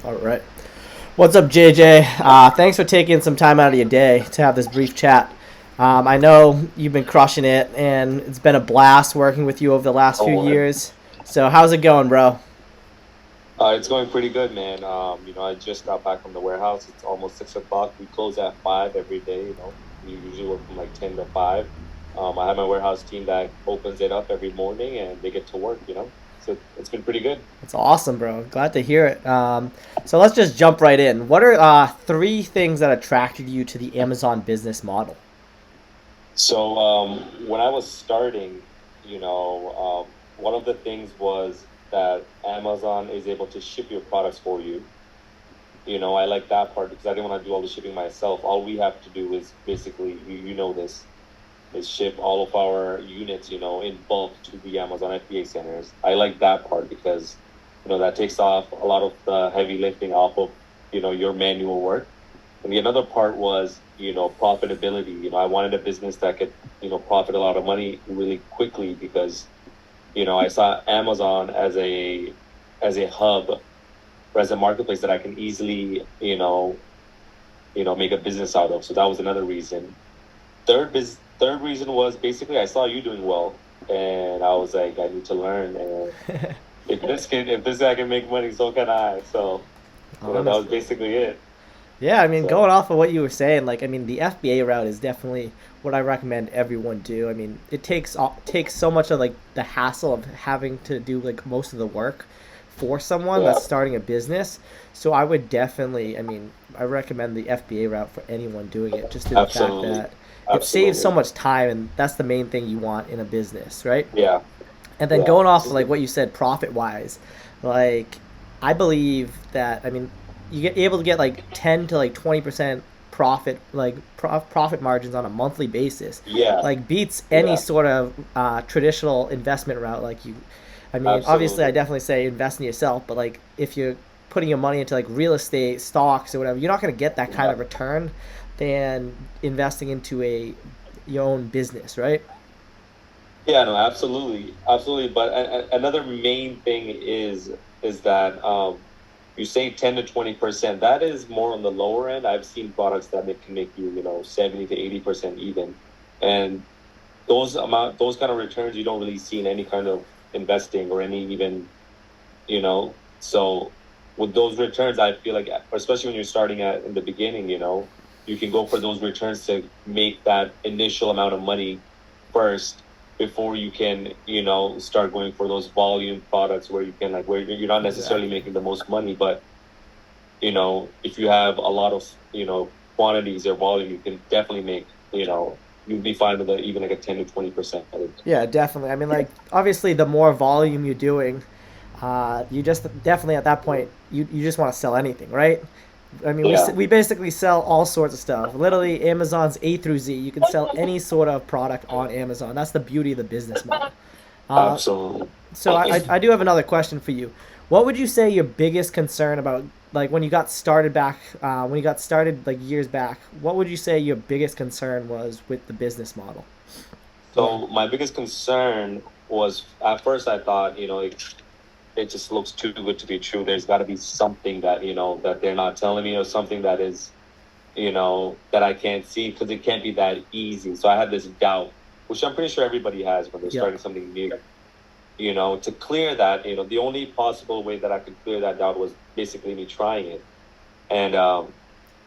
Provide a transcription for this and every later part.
All right. What's up, JJ? Thanks for taking some time out of your day to have this brief chat. I know you've been crushing it, and it's been a blast working with you over the last few Oh, years. So, how's it going, bro? it's going pretty good, man. I just got back from the warehouse. It's almost 6 o'clock. We close at 5 every day. We usually work from like 10 to 5. I have my warehouse team that opens it up every morning and they get to work. So it's been pretty good. It's awesome, bro. Glad to hear it. So, let's just jump right in. What are three things that attracted you to the Amazon business model? So when I was starting, one of the things was that Amazon is able to ship your products for you. I like that part because I didn't want to do all the shipping myself. All we have to do is basically, you know this, is ship all of our units, in bulk to the Amazon FBA centers. I like that part because, that takes off a lot of the heavy lifting off of, your manual work. And the another part was, profitability. I wanted a business that could, profit a lot of money really quickly because, I saw Amazon as a hub or as a marketplace that I can easily, make a business out of. So that was another reason. Third reason was basically I saw you doing well, and I was like, I need to learn. And if this guy can make money, so can I. So that was Honestly. basically it. Yeah, I mean, So going off of what you were saying, the FBA route is definitely what I recommend everyone do. I mean, it takes so much of like the hassle of having to do like most of the work for someone yeah, that's starting a business. So I would definitely, I mean, I recommend the FBA route for anyone doing it, just due to the fact absolutely, that it saves so absolutely. much time, and that's the main thing you want in a business, right? Yeah, And then yeah, going off of like what you said, profit wise, like I believe that I mean you get able to get like 10 to like 20% profit, like profit margins on a monthly basis, yeah, like beats any yeah, sort of traditional investment route. Like you, I mean, obviously I absolutely. definitely say invest in yourself, but like if you're putting your money into like real estate, stocks, or whatever, you're not going to get that kind Yeah. of return than investing into a your own business, right? Yeah, no, absolutely, absolutely. But another main thing is that you say 10 to 20%. That is more on the lower end. I've seen products that can make you, 70 to 80% even, and those kind of returns you don't really see in any kind of investing or any even, So with those returns, I feel like, especially when you're starting at in the beginning, you can go for those returns to make that initial amount of money first before you can, start going for those volume products where you can like where you're not necessarily Exactly. making the most money, but if you have a lot of, quantities or volume, you can definitely make, you'd be fine with even like a 10 to 20%. Yeah, definitely. I mean, like obviously, the more volume you're doing, you just definitely at that point you just want to sell anything, right? I mean, Yeah, we basically sell all sorts of stuff. Literally, Amazon's A through Z. You can sell any sort of product on Amazon. That's the beauty of the business model. Uh, absolutely. so I do have another question for you. What would you say your biggest concern about like when you got started back when you got started like years back? What would you say your biggest concern was with the business model? Or So my biggest concern was at first I thought, it just looks too good to be true. There's got to be something that, that they're not telling me or something that is, that I can't see because it can't be that easy. So I had this doubt, which I'm pretty sure everybody has when they're yeah, starting something new. To clear that, the only possible way that I could clear that doubt was basically me trying it. And,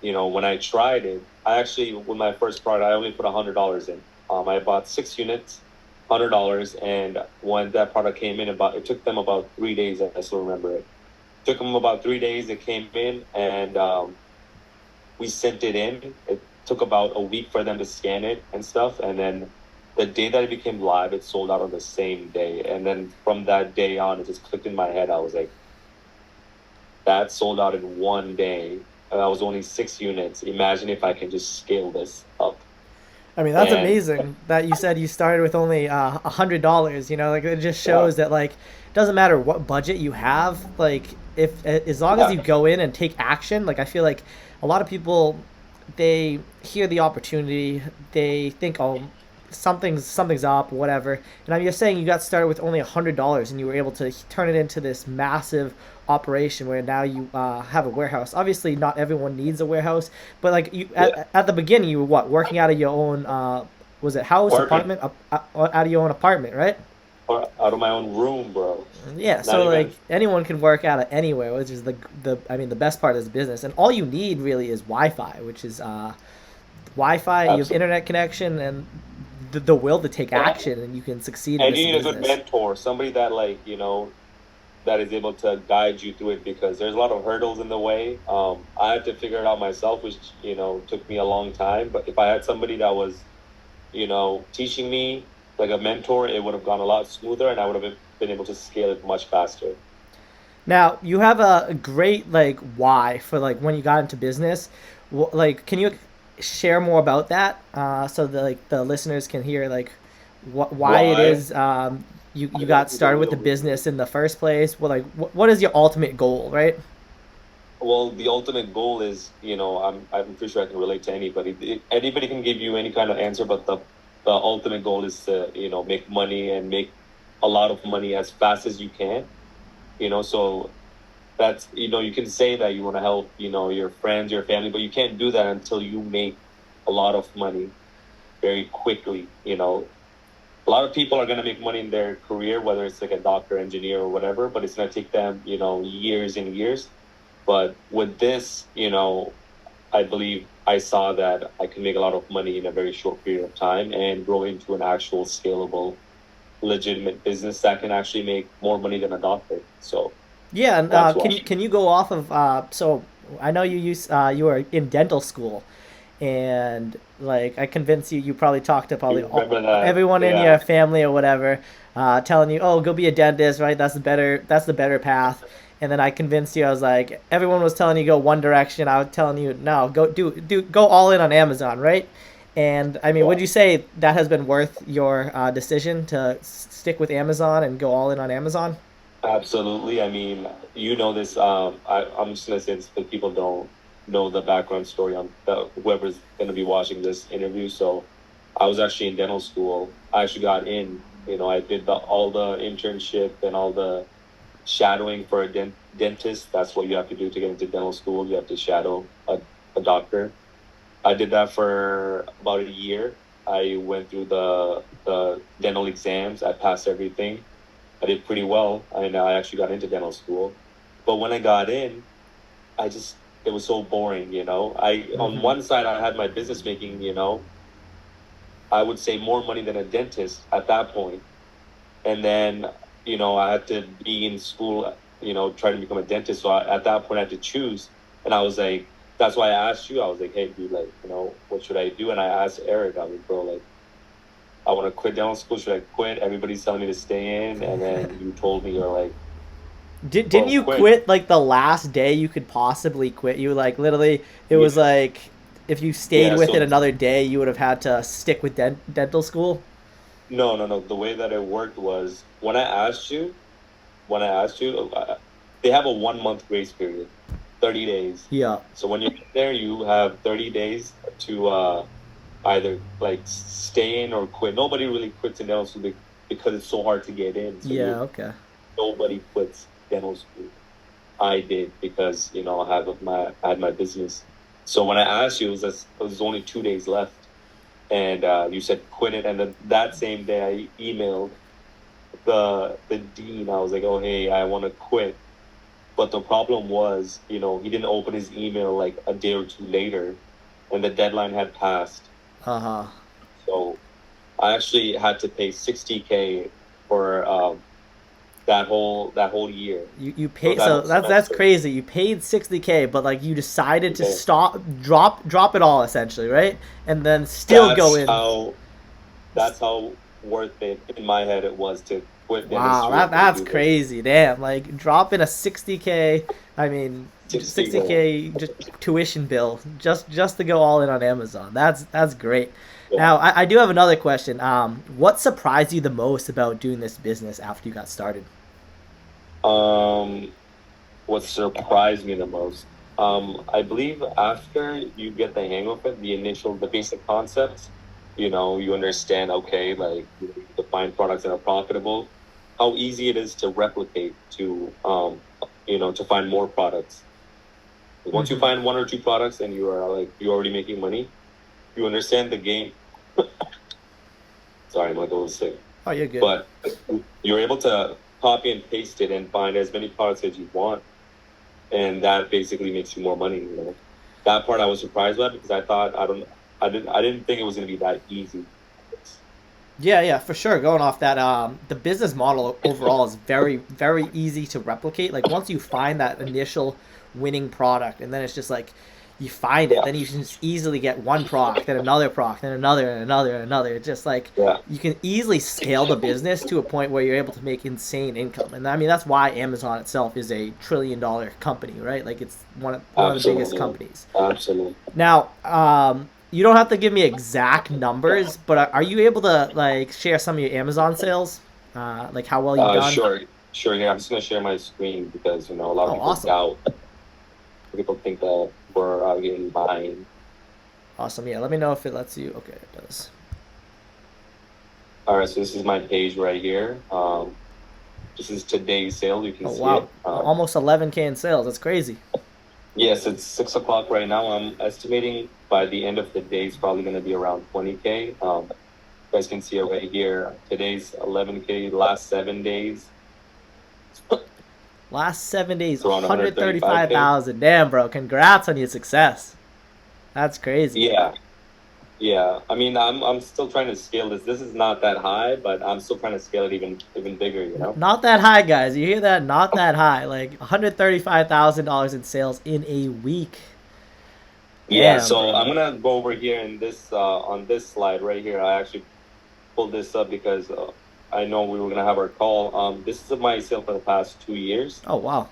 when I tried it, I actually, with my first product, I only put $100 in. I bought 6 units, $100, and when that product came in, it took them about 3 days. I still remember it. Took them about 3 days. It came in, and we sent it in. It took about a week for them to scan it and stuff, and then the day that it became live, it sold out on the same day. And then from that day on, it just clicked in my head. I was like, that sold out in one day. And that was only 6 units. Imagine if I can just scale this up. I mean, that's And amazing that you said you started with only $100. You know, like it just yeah, shows that like it doesn't matter what budget you have. Like if as long as yeah, you go in and take action, like I feel like a lot of people they hear the opportunity, they think, oh, something's up, whatever. And I'm just saying you got started with only $100 and you were able to turn it into this massive operation where now you have a warehouse. Obviously, not everyone needs a warehouse, but like you Yeah, at the beginning, you were what, working out of your own was it house, apartment apartment, out of your own apartment, right? or out of my own room, bro. Yeah, Not so like even. anyone can work out of anywhere, which is the I mean the best part of this business. And all you need really is Wi-Fi, which is Wi-Fi. You have Absolutely. internet connection and the will to take action, and you can succeed in And this you need a good business. mentor, somebody that that is able to guide you through it because there's a lot of hurdles in the way. I had to figure it out myself, which took me a long time. But if I had somebody that was teaching me like a mentor, it would have gone a lot smoother, and I would have been able to scale it much faster. Now you have a great like why for like when you got into business. Like, can you share more about that so that like the listeners can hear like why it Why? is you I go got through the started with the real reason. business in the first place? Well, like what is your ultimate goal, right? Well, the ultimate goal is, I'm pretty sure I can relate to anybody. Anybody can give you any kind of answer, but the ultimate goal is to, make money and make a lot of money as fast as you can. So that's, you can say that you want to help, your friends, your family, but you can't do that until you make a lot of money very quickly. A lot of people are going to make money in their career, whether it's like a doctor, engineer, or whatever, but it's going to take them, years and years. But with this, I believe I saw that I can make a lot of money in a very short period of time and grow into an actual scalable, legitimate business that can actually make more money than a doctor. So Yeah, and that's why. can you go off of so I know you were in dental school, and like I convinced you, you probably talked to probably You remember that? everyone in Yeah. your family or whatever, telling you, oh, go be a dentist, right? That's the better path. And then I convinced you. I was like, everyone was telling you go one direction. I was telling you, no, go all in on Amazon, right? And I mean, would Yeah. you say that has been worth your decision to stick with Amazon and go all in on Amazon? Absolutely. I mean, this. I'm just gonna say this, but people don't know the background story on whoever's gonna be watching this interview. So, I was actually in dental school. I actually got in. I did all the internship and all the shadowing for a dentist. That's what you have to do to get into dental school. You have to shadow a doctor. I did that for about a year. I went through the dental exams. I passed everything. I did pretty well, and I actually got into dental school. But when I got in, it was so boring. I on Mm-hmm. one side I had my business making, I would say more money than a dentist at that point, and then I had to be in school, trying to become a dentist. So at that point I had to choose, and I was like, that's why I asked you. I was like, hey, dude, like, what should I do? And I asked Eric. I was like, bro, like, I want to quit dental school. Should I quit? Everybody's telling me to stay in, and then you told me you're like, Didn't bro, you quit. quit like the last day you could possibly quit? You like literally, it was Yeah, like if you stayed yeah. with it So another day, you would have had to stick with dental school. no, no, no. The way that it worked was when I asked you, they have a 1 month grace period, 30 days. Yeah. So when you're there, you have 30 days to either like stay in or quit. Nobody really quits in dental school because it's so hard to get in. So Yeah. you Okay. nobody quits dental school. I did because I had my business. So when I asked you, it was only 2 days left, and you said quit it. And then that same day, I emailed the dean. I was like, oh hey, I want to quit. But the problem was, he didn't open his email like a day or two later, and the deadline had passed. Uh huh. So I actually had to pay 60K for that whole year You or paid, that so whole that's semester. crazy. You paid 60K, but like you decided to Okay. stop, drop it all essentially, right? And then still go That's in. how that's how worth it in my head it was to quit Wow, dentistry and that's do this. crazy. Damn, like dropping a 60K, I mean 60 grand. 60K just tuition bill just to go all in on Amazon. That's great. Yeah. Now, I do have another question. What surprised you the most about doing this business after you got started? Um, what surprised me the most? I believe after you get the hang of it, the basic concepts, you understand, okay, like you define products that are profitable, how easy it is to replicate to to find more products. Once you Mm-hmm. find one or two products and you are like you're already making money, you understand the game. Sorry, I'm like a little sick. Oh, you're good. But you're able to copy and paste it and find as many products as you want, and that basically makes you more money. That part I was surprised by because I thought I didn't think it was gonna be that easy. Yeah, yeah, for sure. Going off that, the business model overall is very, very easy to replicate. Like once you find that initial winning product, and then it's just like you find it, Yeah, then you can just easily get one product, then another product, then another, and another, and another. It's just like yeah, you can easily scale the business to a point where you're able to make insane income. And I mean that's why Amazon itself is a $1 trillion company, right? Like it's one of the biggest absolutely, companies. absolutely. Now, you don't have to give me exact numbers, but are you able to like share some of your Amazon sales, like how well you've done? Sure, sure. Yeah, I'm just gonna share my screen because a lot of Oh, people awesome, doubt. People think that we're getting behind. awesome. Yeah, let me know if it lets you. Okay, it does. All right, so this is my page right here. This is today's sale. You can Oh see wow, it. almost 11K in sales. That's crazy. Yes, it's 6 o'clock right now. I'm estimating by the end of the day, it's probably going to be around 20K. You guys can see it right here. Today's 11K. Last 7 days, Last 7 days, it's around 135K. 135,000. Damn, bro. Congrats on your success. That's crazy. Yeah, yeah. I mean, I'm still trying to scale this. This is not that high, but I'm still trying to scale it even bigger. Not that high, guys. You hear that? Not that high. Like $135,000 in sales in a week. Yeah. Damn, So I'm bro. gonna go over here in this on this slide right here. I actually pulled this up because I know we were gonna have our call. This is my sale for the past 2 years. Oh wow.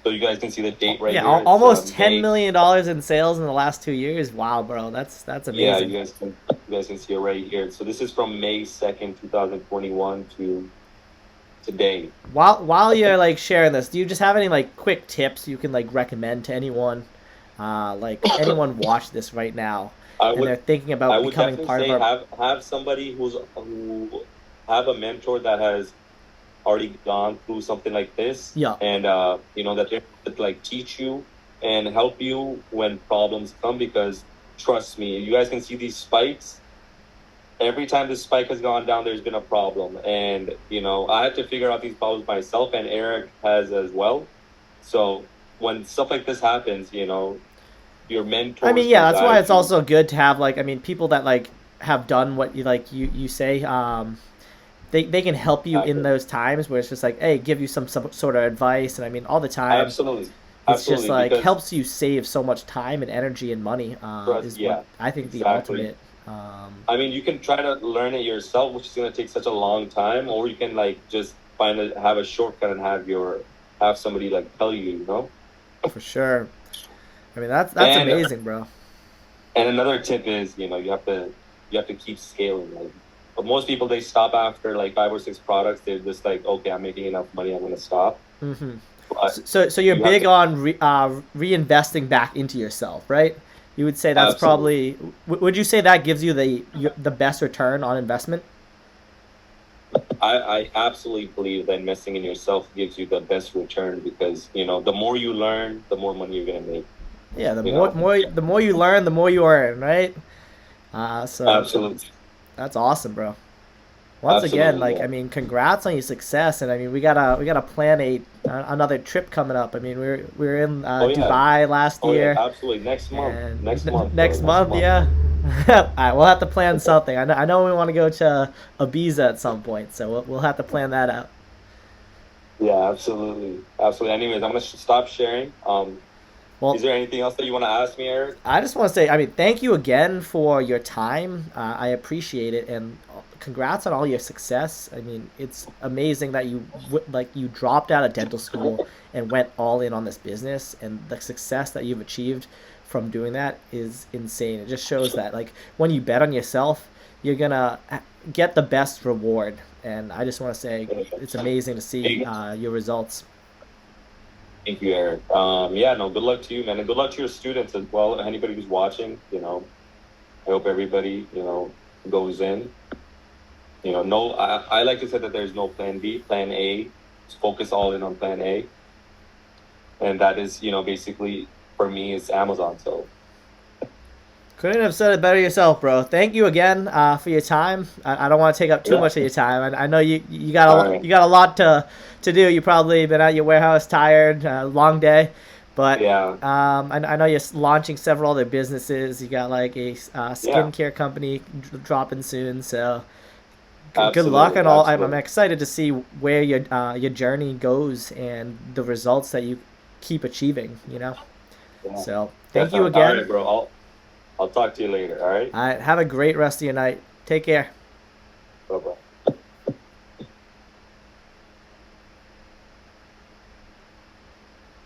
So you guys can see the date right Yeah, here. It's almost ten May. million dollars in sales in the last 2 years. Wow, bro, that's Yeah, amazing. you guys can see it right here. So this is from May 2nd, 2021 to today. While you're like sharing this, do you just have any like quick tips you can like recommend to anyone, like anyone watch this right now, I and would they're thinking I about would becoming definitely part of say our? have somebody who have a mentor that has already gone through something like this, Yeah, and that they could like teach you and help you when problems come. Because trust me, you guys can see these spikes. Every time this spike has gone down, there's been a problem, and I had to figure out these problems myself, and Eric has as well. So when stuff like this happens, your I mean, mentors yeah, can that's why guide it's you. also good to have like, I mean, people that like have done what you say. They can help you in those times where it's just like, hey, give you some sort of advice, and I mean, all the time Absolutely, it's just absolutely, like because helps you save so much time and energy and money. trust, Is what yeah, I think the exactly. ultimate. I mean, you can try to learn it yourself, which is going to take such a long time, or you can like just have a shortcut and have somebody like tell you. For sure. I mean, that's And amazing, bro. another tip is, you have to keep scaling. Like, but most people they stop after like 5 or 6 products. They're just like, okay, I'm making enough money, I'm going to stop. Hmm. But So you're you have big to on reinvesting back into yourself, right? You would say that's absolutely. probably. Would you say that gives you the best return on investment? I absolutely believe that investing in yourself gives you the best return because the more you learn, the more money you're gonna make. Yeah, You know, the more you learn, the more you earn, right? So absolutely, that's awesome, bro. Once again, absolutely, like yeah. I mean, congrats on your success, and I mean, we gotta plan another trip coming up. I mean, we were in Oh yeah, Dubai last oh yeah, year, absolutely. and Next month, bro, next next month, month. yeah. All right, we'll have to plan something. I know we want to go to Ibiza at some point, so we'll have to plan that out. Yeah, absolutely, absolutely. Anyways, I'm gonna stop sharing. Is Well, there anything else that you want to ask me, Eric? I just want to say, I mean, thank you again for your time. I appreciate it, and congrats on all your success. I mean, it's amazing that you dropped out of dental school and went all in on this business, and the success that you've achieved from doing that is insane. It just shows that like when you bet on yourself, you're gonna get the best reward. And I just want to say it's amazing to see Hey, your results. thank you, Eric. Yeah, no, good luck to you, man, and good luck to your students as well. Anybody who's watching, I hope everybody, goes in. No, I like to say that there's no plan B. Plan A. Just focus all in on plan A. and that is, basically for me, it's Amazon. So Couldn't have said it better yourself, bro. Thank you again for your time. I don't want to take up too yeah, much of your time. I know all right, you got a lot to do. You probably been at your warehouse tired, long day, but yeah, I know you're launching several other businesses. You got like a yeah, skincare company dropping soon. So good luck absolutely, and all. I'm absolutely. excited to see where your journey goes and the results that you keep achieving. Yeah, So thank you definitely. All again. right, bro. I'll talk to you later. All right. All right, have a great rest of your night. Take care. Bye bye.